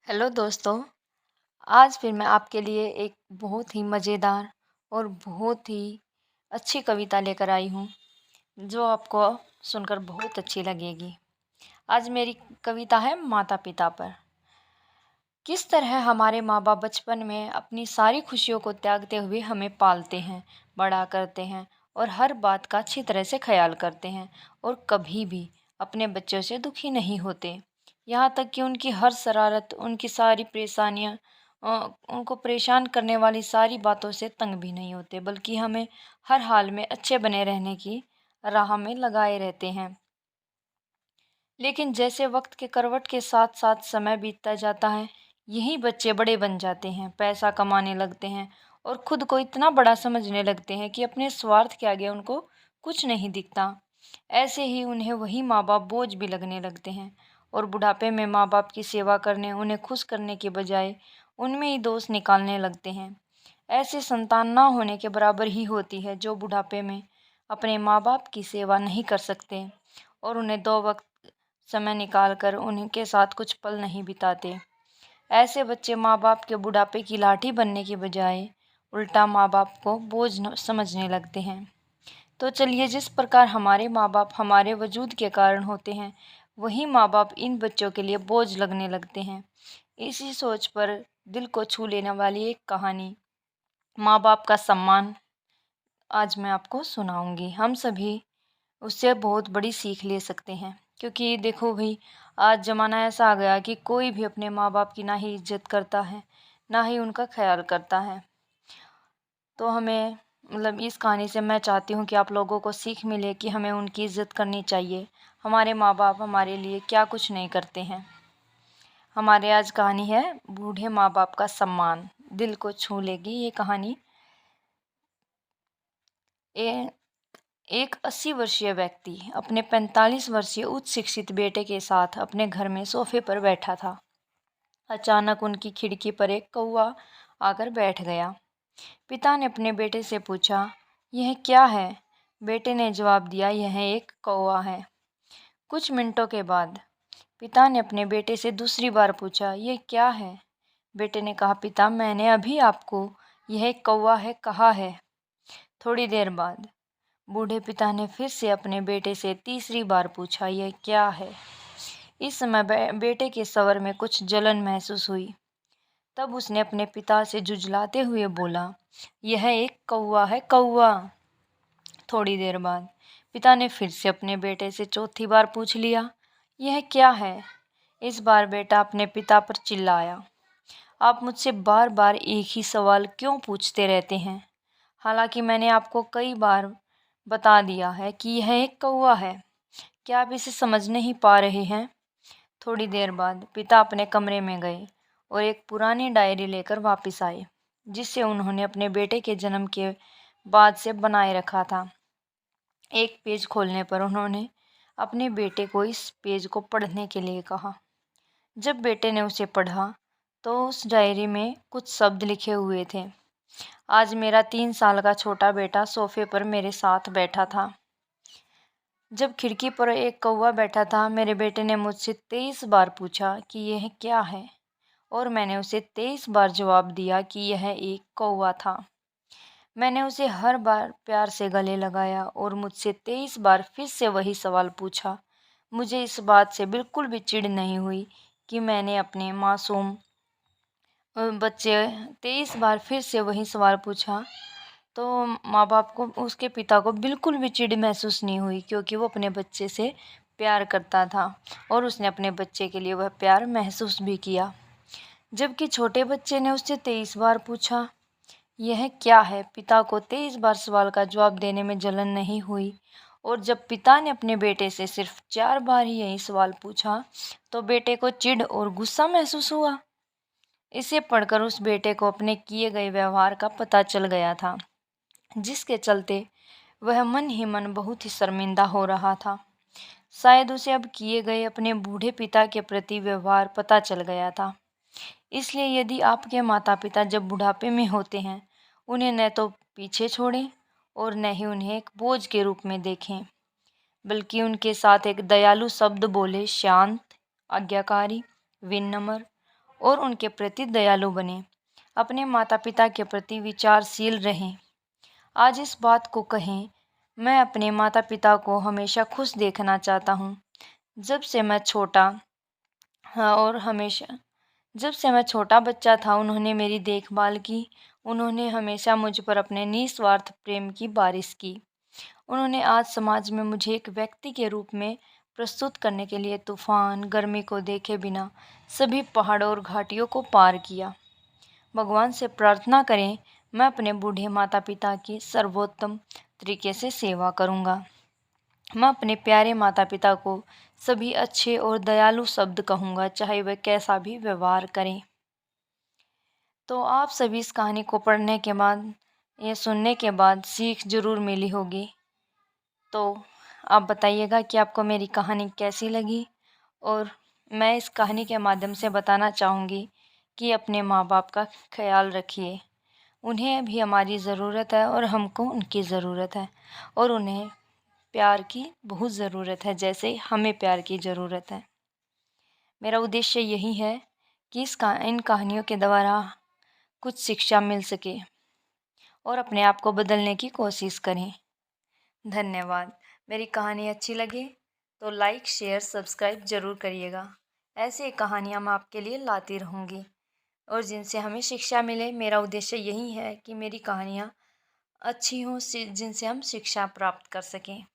Hello दोस्तों। आज फिर मैं आपके लिए एक बहुत ही मज़ेदार और बहुत ही अच्छी कविता लेकर आई हूँ, जो आपको सुनकर बहुत अच्छी लगेगी। आज मेरी कविता है माता पिता पर। किस तरह हमारे माँ बाप बचपन में अपनी सारी खुशियों को त्यागते हुए हमें पालते हैं, बड़ा करते हैं और हर बात का अच्छी तरह से ख्याल करते हैं और कभी भी अपने बच्चों से दुखी नहीं होते। यहाँ तक कि उनकी हर शरारत, उनकी सारी परेशानियाँ, उनको परेशान करने वाली सारी बातों से तंग भी नहीं होते, बल्कि हमें हर हाल में अच्छे बने रहने की राह में लगाए रहते हैं। लेकिन जैसे वक्त के करवट के साथ साथ समय बीतता जाता है, यही बच्चे बड़े बन जाते हैं, पैसा कमाने लगते हैं और खुद को इतना बड़ा समझने लगते हैं कि अपने स्वार्थ के आगे उनको कुछ नहीं दिखता। ऐसे ही उन्हें वही माँ बाप बोझ भी लगने लगते हैं और बुढ़ापे में माँ बाप की सेवा करने, उन्हें खुश करने के बजाय उनमें ही दोष निकालने लगते हैं। ऐसी संतान ना होने के बराबर ही होती है जो बुढ़ापे में अपने माँ बाप की सेवा नहीं कर सकते और उन्हें दो वक्त समय निकाल कर उनके साथ कुछ पल नहीं बिताते। ऐसे बच्चे माँ बाप के बुढ़ापे की लाठी बनने के बजाय उल्टा माँ बाप को बोझ समझने लगते हैं। तो चलिए, जिस प्रकार हमारे माँ बाप हमारे वजूद के कारण होते हैं, वही माँ बाप इन बच्चों के लिए बोझ लगने लगते हैं। इसी सोच पर दिल को छू लेने वाली एक कहानी, माँ बाप का सम्मान, आज मैं आपको सुनाऊंगी। हम सभी उससे बहुत बड़ी सीख ले सकते हैं, क्योंकि देखो भाई, आज ज़माना ऐसा आ गया कि कोई भी अपने माँ बाप की ना ही इज्जत करता है, ना ही उनका ख्याल करता है। तो हमें इस कहानी से मैं चाहती हूँ कि आप लोगों को सीख मिले कि हमें उनकी इज्जत करनी चाहिए। हमारे माँ बाप हमारे लिए क्या कुछ नहीं करते हैं। हमारे आज कहानी है बूढ़े माँ बाप का सम्मान। दिल को छू लेगी ये कहानी। एक 80 वर्षीय व्यक्ति अपने 45 वर्षीय उच्च शिक्षित बेटे के साथ अपने घर में सोफे पर बैठा था। अचानक उनकी खिड़की पर एक कौवा आकर बैठ गया। पिता ने अपने बेटे से पूछा, यह क्या है? बेटे ने जवाब दिया, यह एक कौवा है। कुछ मिनटों के बाद पिता ने अपने बेटे से दूसरी बार पूछा, यह क्या है? बेटे ने कहा, पिता, मैंने अभी आपको यह एक कौवा है कहा है। थोड़ी देर बाद बूढ़े पिता ने फिर से अपने बेटे से तीसरी बार पूछा, यह क्या है? इस समय बेटे के स्वर में कुछ जलन महसूस हुई। तब उसने अपने पिता से जुझलाते हुए बोला, यह एक कौवा है, कौवा। थोड़ी देर बाद पिता ने फिर से अपने बेटे से चौथी बार पूछ लिया, यह क्या है? इस बार बेटा अपने पिता पर चिल्लाया, आप मुझसे बार बार एक ही सवाल क्यों पूछते रहते हैं? हालांकि मैंने आपको कई बार बता दिया है कि यह एक कौवा है। क्या आप इसे समझ नहीं पा रहे हैं? थोड़ी देर बाद पिता अपने कमरे में गए और एक पुरानी डायरी लेकर वापस आए, जिसे उन्होंने अपने बेटे के जन्म के बाद से बनाए रखा था। एक पेज खोलने पर उन्होंने अपने बेटे को इस पेज को पढ़ने के लिए कहा। जब बेटे ने उसे पढ़ा तो उस डायरी में कुछ शब्द लिखे हुए थे, आज मेरा 3 साल का छोटा बेटा सोफे पर मेरे साथ बैठा था। जब खिड़की पर एक कौवा बैठा था, मेरे बेटे ने मुझसे 23 बार पूछा कि यह क्या है, और मैंने उसे 23 बार जवाब दिया कि यह एक कौवा था। मैंने उसे हर बार प्यार से गले लगाया और मुझसे 23 बार फिर से वही सवाल पूछा। मुझे इस बात से बिल्कुल भी चिढ़ नहीं हुई कि मैंने अपने मासूम बच्चे 23 बार फिर से वही सवाल पूछा। तो माँ बाप को, उसके पिता को बिल्कुल भी चिढ़ महसूस नहीं हुई, क्योंकि वो अपने बच्चे से प्यार करता था और उसने अपने बच्चे के लिए वह प्यार महसूस भी किया। जबकि छोटे बच्चे ने उससे 23 बार पूछा, यह क्या है? पिता को 23 बार सवाल का जवाब देने में जलन नहीं हुई, और जब पिता ने अपने बेटे से सिर्फ 4 बार ही यही सवाल पूछा तो बेटे को चिढ़ और गुस्सा महसूस हुआ। इसे पढ़कर उस बेटे को अपने किए गए व्यवहार का पता चल गया था, जिसके चलते वह मन ही मन बहुत ही शर्मिंदा हो रहा था। शायद उसे अब किए गए अपने बूढ़े पिता के प्रति व्यवहार पता चल गया था। इसलिए यदि आपके माता पिता जब बुढ़ापे में होते हैं, उन्हें न तो पीछे छोड़ें और न ही उन्हें एक बोझ के रूप में देखें, बल्कि उनके साथ एक दयालु शब्द बोले, शांत, आज्ञाकारी, विनम्र और उनके प्रति दयालु बने। अपने माता पिता के प्रति विचारशील रहें। आज इस बात को कहें, मैं अपने माता पिता को हमेशा खुश देखना चाहता हूँ। जब से मैं छोटा हाँ और हमेशा जब से मैं छोटा बच्चा था, उन्होंने मेरी देखभाल की। उन्होंने हमेशा मुझ पर अपने निस्वार्थ प्रेम की बारिश की। उन्होंने आज समाज में मुझे एक व्यक्ति के रूप में प्रस्तुत करने के लिए तूफान, गर्मी को देखे बिना सभी पहाड़ों और घाटियों को पार किया। भगवान से प्रार्थना करें, मैं अपने बूढ़े माता पिता की सर्वोत्तम तरीके से सेवा करूँगा। मैं अपने प्यारे माता पिता को सभी अच्छे और दयालु शब्द कहूँगा, चाहे वह कैसा भी व्यवहार करें। तो आप सभी इस कहानी को पढ़ने के बाद या सुनने के बाद सीख ज़रूर मिली होगी। तो आप बताइएगा कि आपको मेरी कहानी कैसी लगी। और मैं इस कहानी के माध्यम से बताना चाहूँगी कि अपने माँ बाप का ख्याल रखिए। उन्हें भी हमारी ज़रूरत है और हमको उनकी ज़रूरत है, और उन्हें प्यार की बहुत ज़रूरत है, जैसे हमें प्यार की ज़रूरत है। मेरा उद्देश्य यही है कि इन कहानियों के द्वारा कुछ शिक्षा मिल सके और अपने आप को बदलने की कोशिश करें। धन्यवाद। मेरी कहानी अच्छी लगे तो लाइक, शेयर, सब्सक्राइब ज़रूर करिएगा। ऐसी कहानियाँ मैं आपके लिए लाती रहूँगी और जिनसे हमें शिक्षा मिले। मेरा उद्देश्य यही है कि मेरी कहानियाँ अच्छी हों, जिनसे हम शिक्षा प्राप्त कर सकें।